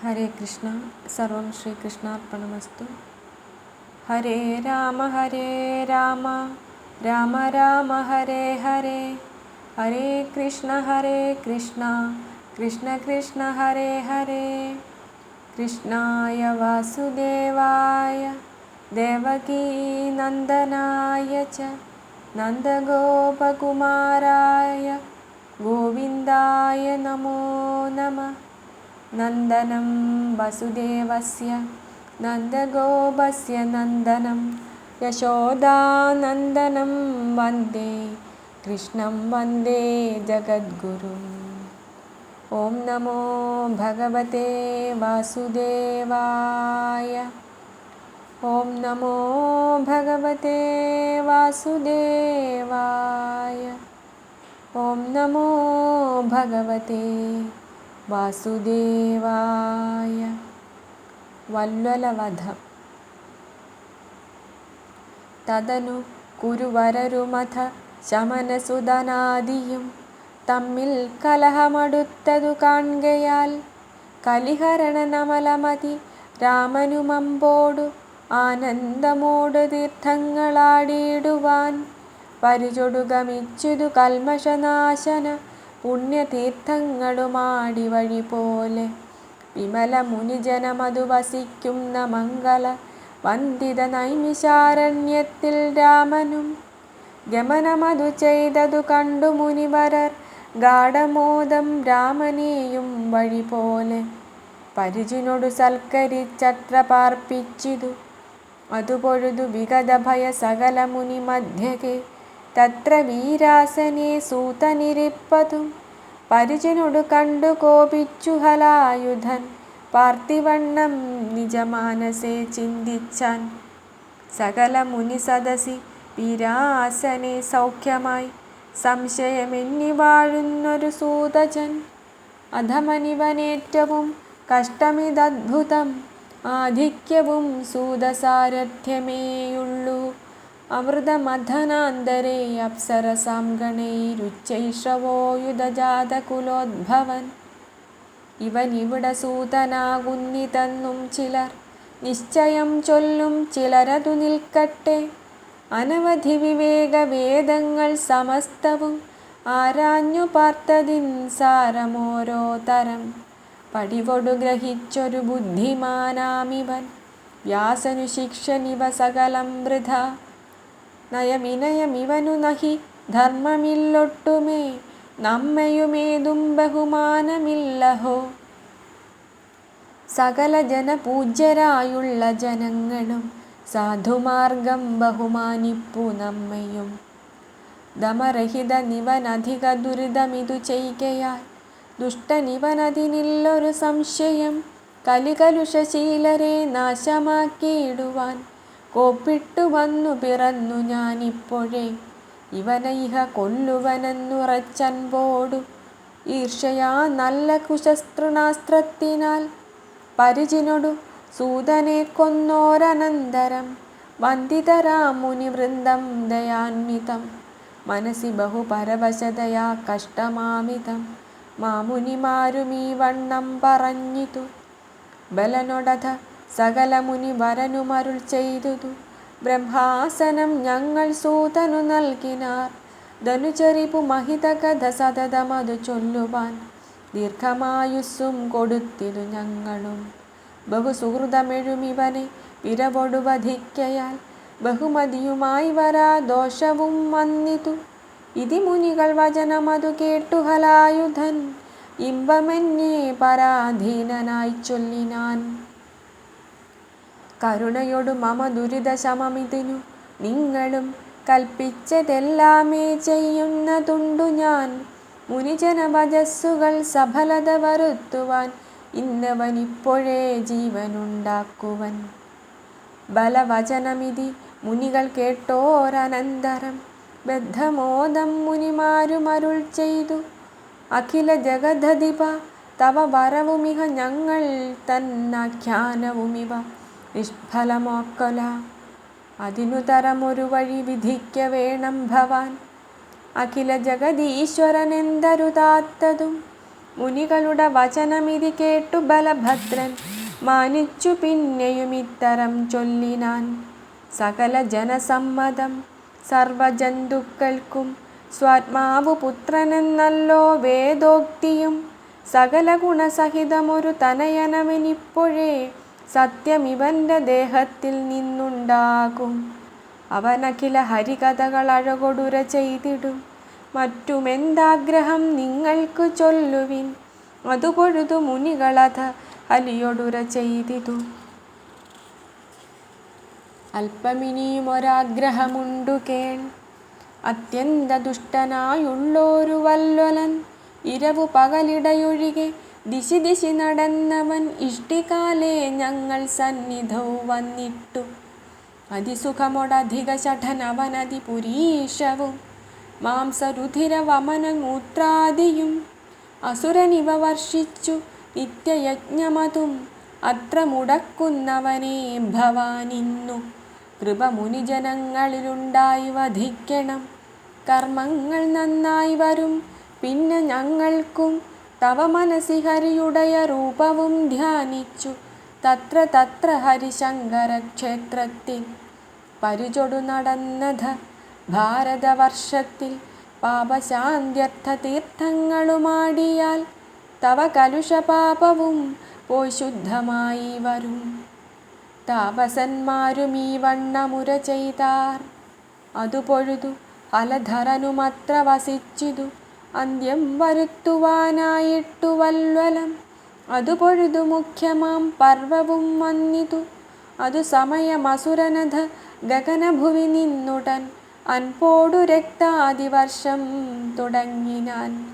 ഹരേ കൃഷ്ണ. സർവം ശ്രീകൃഷ്ണാർപ്പണമസ്തു. ഹരേ രാമ രാമ രാമ ഹരേ ഹരേ, ഹരേ കൃഷ്ണ കൃഷ്ണ കൃഷ്ണ ഹരേ ഹരേ. കൃഷ്ണായ വാസുദേവായ ദേവകീ നന്ദനായ ച നന്ദഗോപകുമാരായ ഗോവിന്ദായ നമോ നമഃ. നന്ദനം വസുദേവസ്യ നന്ദഗോപസ്യ നന്ദനം യശോദാനന്ദനം വന്ദേ കൃഷ്ണം വന്ദേ ജഗദ്ഗുരും. ഓം നമോ ഭഗവതേ വാസുദേവായ. ഓം നമോ ഭഗവതേ വാസുദേവായ. ഓം നമോ ഭഗവതേ വാസുദേവായ. വല്ലലവധം. തദനു കുരുവരരുമഥ ശമനസുതനാദിയും തമ്മിൽ കലഹമടുത്തതു കാൺകയാൽ കലിഹരണനമലമതി രാമനുമമ്പോടു ആനന്ദമോടു തീർത്ഥങ്ങളാടിയിടുവാൻ പരിചൊടുഗമിച്ചതു കൽമഷനാശന പുണ്യതീർത്ഥങ്ങളുമാടി വഴി പോലെ. വിമല മുനിജനമതു വസിക്കുന്ന മംഗള വന്ദിത നൈമിഷാരണ്യത്തിൽ രാമനും ഗമനമതു ചെയ്തതു കണ്ടു മുനിവരർ ഗാഢമോദം രാമനെയും വഴി പോലെ പരിചിനോടു സൽക്കരിച്ചത്ര പാർപ്പിച്ചിതു. അതു പൊഴുതു വിഗത ഭയ സകല മുനി മധ്യകെ തത്ര വീരാസനെ സൂതനിരിപ്പതും പരിചനോടു കണ്ടു കോപിച്ചു ഹലായുധൻ പാർത്ഥിവണ്ണം നിജമാനസേ ചിന്തിച്ചാൻ. സകല മുനി സദസി വീരാസനെ സൗഖ്യമായി സംശയമെന്നി വാഴുന്നൊരു സൂതജൻ അധമനിവനേറ്റവും കഷ്ടമിതദ്ഭുതം ആധിക്യവും സൂതസാരഥ്യമേയുള്ളൂ. അമൃതമഥനാന്തരേ അപ്സരസാം ഗണൈരുച്ചൈശ്രവോയുധജാതകുലോദ്ഭവൻ. ഇവനിവിട സൂതനാകുന്നിതെന്നും ചിലർ നിശ്ചയം ചൊല്ലും, ചിലരതു നിൽക്കട്ടെ. അനവധി വിവേകവേദങ്ങൾ സമസ്തവും ആരാഞ്ഞു പാർത്തതിൻ സാരമോരോ തരം പടിവൊടു ഗ്രഹിച്ചൊരു ബുദ്ധിമാനാമിവൻ. വ്യാസനു ശിക്ഷനിവ സകലം വൃഥ നയവിനയമിവനു നഹി ധർമ്മമില്ലൊട്ടുമേ നമ്മയുമേതും ബഹുമാനമില്ലഹോ. സകല ജനപൂജ്യരായുള്ള ജനങ്ങളും സാധുമാർഗം ബഹുമാനിപ്പു നമ്മയും. ദമരഹിത നിവനധിക ദുരിതമിതു ചെയ്കയാൽ ദുഷ്ടനിവനതിനില്ലൊരു സംശയം. കലികലുഷശീലരെ നാശമാക്കിയിടുവാൻ കോപ്പിട്ടു വന്നു പിറന്നു ഞാനിപ്പോഴേ. ഇവനെ ഇഹ കൊല്ലുവനെന്നുറച്ചൻപോടു ഈർഷയാ നല്ല കുശസ്തൃണാസ്ത്രത്തിനാൽ പരിചിനൊടു സൂതനെ കൊന്നോരനന്തരം വന്ദിതരാം മുനിവൃന്ദം ദയാന്വിതം മനസി ബഹുപരവശതയാ കഷ്ടമാമിതം മാമുനിമാരുമീ വണ്ണം പറഞ്ഞിതു. ബലനൊടഥ സകല മുനിവരനുമരുൾ ചെയ്തുതു. ബ്രഹ്മാസനം ഞങ്ങൾ സൂതനു നൽകിനാർ. ധനുചരിപ്പു മഹിത കഥ സതതമതു ചൊല്ലുവാൻ ദീർഘമായുസ്സും കൊടുത്തിതു ഞങ്ങളും. ബഹുസുഹൃതമെഴുമിവനെ വിരവൊടു വധിക്കയാൽ ബഹുമതിയുമായി വരാ ദോഷവും വന്നിതു. ഇതി മുനികൾ വചനമതു കേട്ടു ഹലായുധൻ ഇമ്പമെന്നേ പരാധീനനായി ചൊല്ലിനാൻ. കരുണയൊടു മമ ദുരിതശമമിതിനു നിങ്ങളും കൽപ്പിച്ചതെല്ലാമേ ചെയ്യുന്നതുണ്ടു ഞാൻ. മുനിജന വജസ്സുകൾ സഫലത വരുത്തുവാൻ ഇന്നവനിപ്പോഴേ ജീവനുണ്ടാക്കുവൻ. ബലവചനമിതി മുനികൾ കേട്ടോരനന്തരം ബദ്ധമോദം മുനിമാരുമരുൾ ചെയ്തു. അഖില ജഗദധിപ തവ വരവുമിഹ ഞങ്ങൾ തന്നാഖ്യാനവുമിവ നിഷ്ഫലമോക്കൊല. അതിനു തരമൊരു വഴി വിധിക്ക വേണം ഭവാൻ. അഖില ജഗദീശ്വരനെന്തരുതാത്തതും മുനികളുടെ വചനമിതി കേട്ടു ബലഭദ്രൻ മാനിച്ചു പിന്നെയും ഇത്തരം ചൊല്ലിനാൻ. സകല ജനസമ്മതം സർവജന്തുക്കൾക്കും സ്വാത്മാവു പുത്രനെന്നല്ലോ വേദോക്തിയും. സകല ഗുണസഹിതമൊരു തനയനവനിപ്പോഴേ സത്യമിവന്റെ ദേഹത്തിൽ നിന്നുണ്ടാകും. അവനഖില ഹരികഥകൾ അഴകൊടുര ചെയ്തിടും. മറ്റുമെന്താഗ്രഹം നിങ്ങൾക്ക് ചൊല്ലുവിൻ. അതുപൊഴുതു മുനികളഥ ഹലിയൊടുര ചെയ്തിതു. അല്പമിനിയും ഒരാഗ്രഹമുണ്ടു കേൺ. അത്യന്ത ദുഷ്ടനായുള്ളൊരു വല്വലൻ ഇരവു പകലിടയൊഴികെ ദിശി ദിശി നടന്നവൻ ഇഷ്ടികാലേ ഞങ്ങൾ സന്നിധൗ വന്നിട്ടു. അതിസുഖമൊടധിക ശഠനവനതി പുരീഷവും മാംസരുധിര വമനമൂത്രാദിയും അസുരനിവ വർഷിച്ചു നിത്യയജ്ഞമതും അത്ര മുടക്കുന്നവനെ ഭവാനിന്നു. കൃപ മുനിജനങ്ങളിലുണ്ടായി വധിക്കണം. കർമ്മങ്ങൾ നന്നായി വരും പിന്നെ ഞങ്ങൾക്കും. തവ മനസി ഹരിയുടയ രൂപവും ധ്യാനിച്ചു തത്ര തത്ര ഹരിശങ്കര ക്ഷേത്രത്തിൽ പരിചൊടു നടന്നത ഭാരതവർഷത്തിൽ. പാപശാന്ത്യർത്ഥ തീർത്ഥങ്ങളുമാടിയാൽ തവ കലുഷപാപവും പോയി ശുദ്ധമായി വരും. താപസന്മാരും ഈ വണ്ണമുര ചെയ്താർ. അതുപൊഴുതു ഹലധരനുമത്ര വസിച്ചിതു അന്ത്യം വരുത്തുവാനായിട്ടു വല്വലം. അതുപൊഴുതു മുഖ്യമാം പർവവും വന്നിതു. അതു സമയമസുരനഥ ഗഗനഭുവി നിന്നുടൻ അൻപോടു രക്താദിവർഷം തുടങ്ങിനാൻ.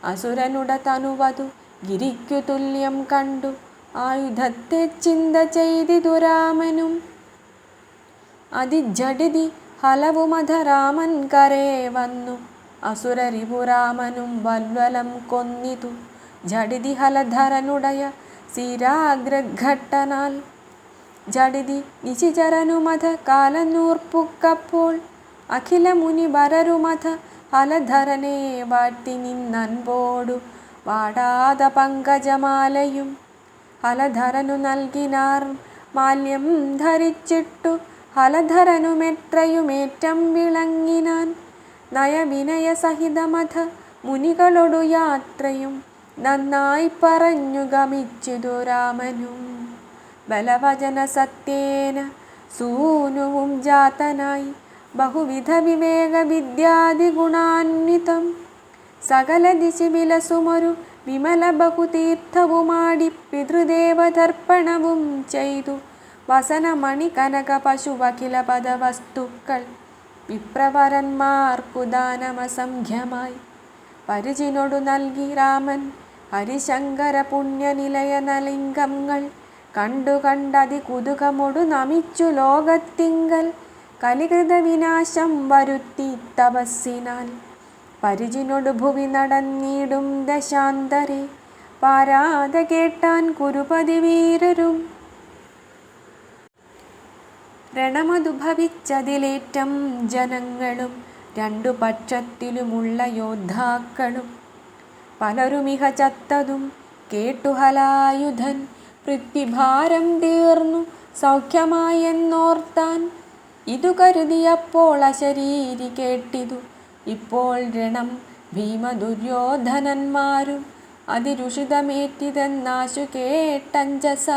അസുരനുട തനുവതു ഗിരിക്കു തുല്യം കണ്ടു ആയുധത്തെ ചിന്ത ചെയ്തിതു രാമനും. അതിജഡിതി ഹലവുമധ രാമൻ കരേ വന്നു. അസുരരിപുരാമനും വല്വലം കൊന്നിതു. ജഡിതി ഹലധരനുടയ സ്ഥിരാഗ്രഘട്ടനാൽ ജഡിതി നിശിചരനുമധ കാലനൂർപ്പുക്കപ്പോൾ അഖില മുനിവരരുമധ ഹലധരനെ വാഴ്ത്തി നിന്നൻപോടു വാടാത പങ്കജമാലയും ഹലധരനു നൽകിനാർ. മാല്യം ധരിച്ചിട്ടു ഹലധരനുമെത്രയുമേറ്റം വിളങ്ങിനാൻ. നയവിനയ സഹിതമഥ മുനികളൊടു യാത്രയും നന്നായി പറഞ്ഞു ഗമിച്ചിതു രാമനും. ബലവചന സത്യേന സൂനുവും ജാതനായി ബഹുവിധ വിവേക വിദ്യാദി ഗുണാന്വിതം. സകല ദിശി വിലസുമൊരു വിമല ബഹുതീർത്ഥവുമാടി പിതൃദേവതർപ്പണവും ചെയ്തു. വസനമണി കനക പശുവഖില പദവസ്തുക്കൾ വിപ്രവരന്മാർക്കു ദാനമസംഖ്യമായി പരിചിനൊടു നൽകി രാമൻ. ഹരിശങ്കര പുണ്യനിലയ നലിംഗങ്ങൾ കണ്ടു കണ്ടതി കുതുകമൊടു നമിച്ചു ലോകത്തിങ്കൽ കലികൃത വിനാശം വരുത്തി തപസ്സിനാൽ. പരിചിനൊടു ഭുവി നടന്നിടും ദശാന്തരെ പാരാത കേട്ടാൻ കുരുപതി വീരരും. രണമതുഭവിച്ചതിലേറ്റം ജനങ്ങളും രണ്ടു പക്ഷത്തിലുമുള്ള യോദ്ധാക്കളും പലരുമിഹ ചത്തതും കേട്ടു ഹലായുധൻ. പൃഥ്വിഭാരം തീർന്നു സൗഖ്യമായെന്നോർത്താൻ. ഇതു കരുതിയപ്പോൾ അശരീരി കേട്ടിതു ഇപ്പോൾ രണം ഭീമദുര്യോധനന്മാരും അതിരുഷിതമേറ്റിതെന്നാശു കേട്ടഞ്ജസ.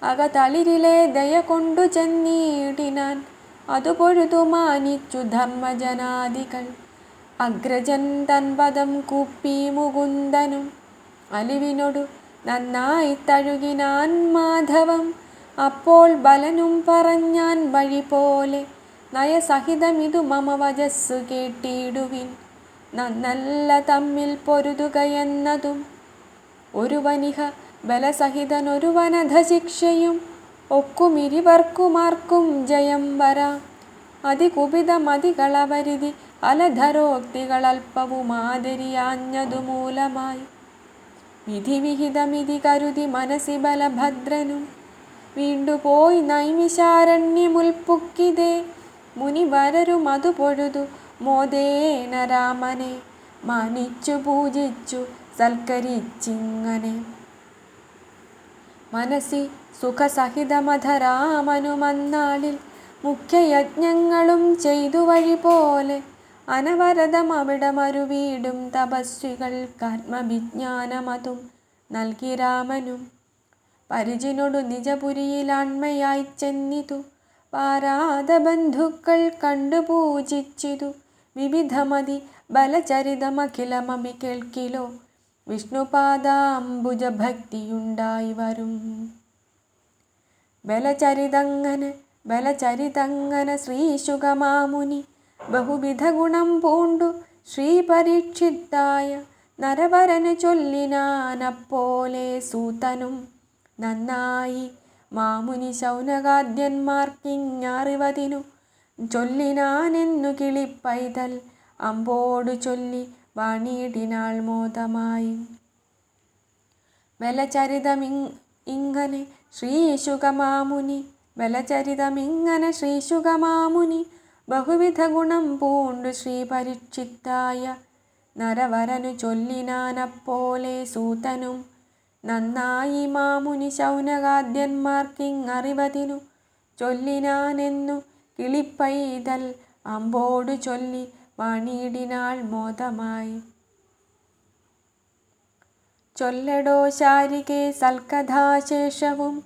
അകതളിരിലെ ദയ കൊണ്ടു ചെന്നീടിനാൻ. അതുപൊഴുതു മാനിച്ചു ധർമ്മജനാദികൾ. അഗ്രജൻ തൻപദം കൂപ്പി മുകുന്ദനും അലിവിനൊടു നന്നായി തഴുകിനാൻ മാധവം. അപ്പോൾ ബലനും പറഞ്ഞാൻ വഴി പോലെ നയസഹിതമിതു മമ വജസ്സു കേട്ടിടുവിൻ. നന്നല്ല തമ്മിൽ പൊരുതുകയെന്നതും ഒരുവനിഹ ബലസഹിതനൊരുവനധ ശിക്ഷയും ഒക്കുമിരിവർക്കുമാർക്കും ജയം വരാം. അതികുപിതമതികളവരിതി അലധരോക്തികളൽപ്പവുമാതിരിയാഞ്ഞതു മൂലമായി വിധിവിഹിതമിതി കരുതി മനസി ബലഭദ്രനും വീണ്ടുപോയി നൈമിഷാരണ്യമുൽപ്പുക്കിതേ. മുനിവരരും അതുപൊഴുതു മോദേന രാമനെ മാനിച്ചു പൂജിച്ചു സൽക്കരിച്ചിങ്ങനെ. മനസ്സി സുഖസഹിതമധരാമനുമന്നാളിൽ മുഖ്യയജ്ഞങ്ങളും ചെയ്തു വഴി പോലെ അനവരതം അവിടമരുവീടും തപസ്വികൾക്കാത്മവിജ്ഞാനമതും നൽകി രാമനും. പരിചിനോടു നിജപുരിയിലാൺമയായി ചെന്നിതു പാരാതബന്ധുക്കൾ കണ്ടു പൂജിച്ചിതു. വിവിധമതി ബലചരിതമഖിലമഭി കേൾക്കിലോ വിഷ്ണുപാദാംബുജ ഭക്തിയുണ്ടായി വരും. ബലചരിതങ്ങനെ ശ്രീശുകമാമുനി ബഹുവിധ ഗുണം പൂണ്ടു ശ്രീപരീക്ഷിത്തായ നരവരന് ചൊല്ലിനാനപ്പോലെ സൂതനും. നന്നായി മാമുനി ശൗനകാദ്യന്മാർക്കിങ്ങറിവതിനു ചൊല്ലിനാനെന്നു കിളിപ്പൈതൽ അമ്പോടു ചൊല്ലി വാണിയിടിനാൾ മോദമായി. ബലചരിതമിങ്ങനെ ശ്രീശുകമാമുനി ബഹുവിധ ഗുണം പൂണ്ടു ശ്രീപരീക്ഷിത്തായ നരവരനു ചൊല്ലിനാനപ്പോലെ സൂതനും. നന്നായി മാമുനി ശൗനകാദ്യന്മാർക്കിങ്ങറിവതിനു ചൊല്ലിനാനെന്നു കിളിപ്പൈതൽ അമ്പോടു ചൊല്ലി വാണിയിടിനാൾ മോദമായി. ചൊല്ലടോ ശാരികേ സൽക്കഥാശേഷവും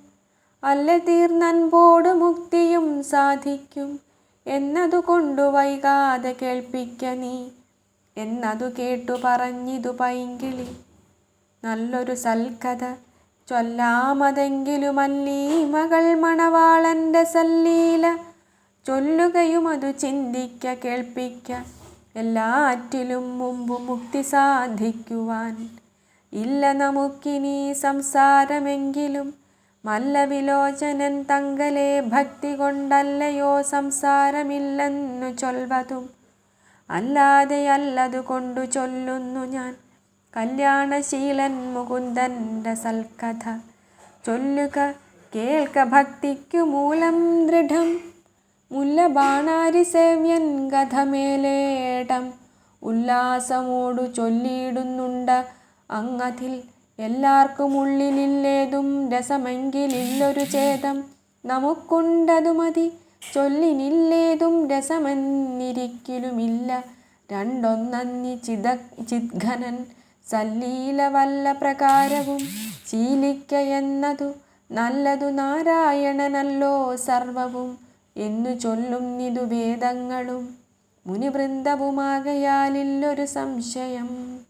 അല്ല തീർന്നൻപോടു മുക്തിയും സാധിക്കും എന്നതുകൊണ്ടു വൈകാതെ കേൾപ്പിക്ക നീ എന്നതു കേട്ടു പറഞ്ഞിതു പൈങ്കിളി. നല്ലൊരു സൽക്കഥ ചൊല്ലാമതെങ്കിലുമല്ലീ മകൾ മണവാളന്റെ സല്ലീല ചൊല്ലുകയുമതു ചിന്തിക്ക കേൾപ്പിക്ക. എല്ലാറ്റിലും മുമ്പു മുക്തി സാധിക്കുവാൻ ഇല്ല നമുക്കിനി സംസാരമെങ്കിലും മല്ലവിലോചനൻ തങ്കലെ ഭക്തി കൊണ്ടല്ലയോ സംസാരമില്ലെന്നു ചൊൽവതും. അല്ലാതെ അല്ലതു കൊണ്ടു ചൊല്ലുന്നു ഞാൻ കല്യാണശീലൻ മുകുന്ദന്റെ സൽക്കഥ. ചൊല്ലുക കേൾക്ക ഭക്തിക്കു മൂലം ദൃഢം മുല്ലബാണാരി സേവ്യൻ കഥമേലേടം ഉല്ലാസമോടു ചൊല്ലിയിടുന്നുണ്ട അങ്ങതിൽ. എല്ലാവർക്കും ഉള്ളിലില്ലേതും രസമെങ്കിലില്ലൊരു ഛേദം നമുക്കുണ്ടതു മതി ചൊല്ലിനില്ലേതും രസമെന്നിരിക്കലുമില്ല. രണ്ടൊന്നന്നി ചിദ്ഘനൻ സല്ലീല വല്ല പ്രകാരവും ശീലിക്ക എന്നതു നല്ലതു നാരായണനല്ലോ സർവവും എന്നു ചൊല്ലുന്നിതു വേദങ്ങളും മുനിവൃന്ദവുമാകയാലില്ലൊരു സംശയം.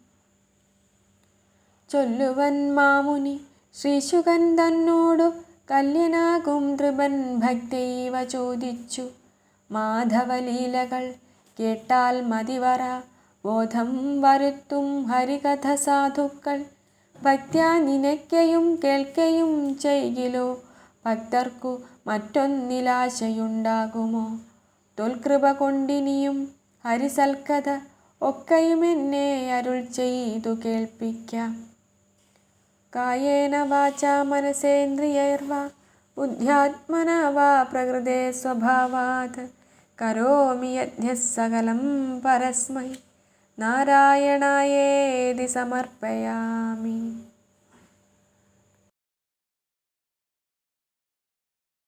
ചൊല്ലുവൻ മാമുനി ശ്രീശുകൻ തന്നോടു കല്യനാകും നൃപൻ ഭക്തൈവ ചോദിച്ചു. മാധവലീലകൾ കേട്ടാൽ മതിവറ ബോധം വരുത്തും ഹരികഥ സാധുക്കൾ. ഭക്ത്യാ നിനയ്ക്കയും കേൾക്കയും ചെയ്കിലോ ഭക്തർക്കു മറ്റൊന്നിലാശയുണ്ടാകുമോ. തൊൽകൃപ കൊണ്ടിനിയും ഹരിസൽക്കഥ ഒക്കെയുമെന്നെ അരുൾ ചെയ്തു കേൾപ്പിക്കാം. കായേന വാചാ മനസേന്ദ്രിയൈർവാ ബുദ്ധ്യാത്മനാ വാ പ്രകൃതേ സ്വഭാവാത് കരോമി യദ്യഃ സകലം പരസ്മൈ നാരായണായേതി സമർപ്പയാമി.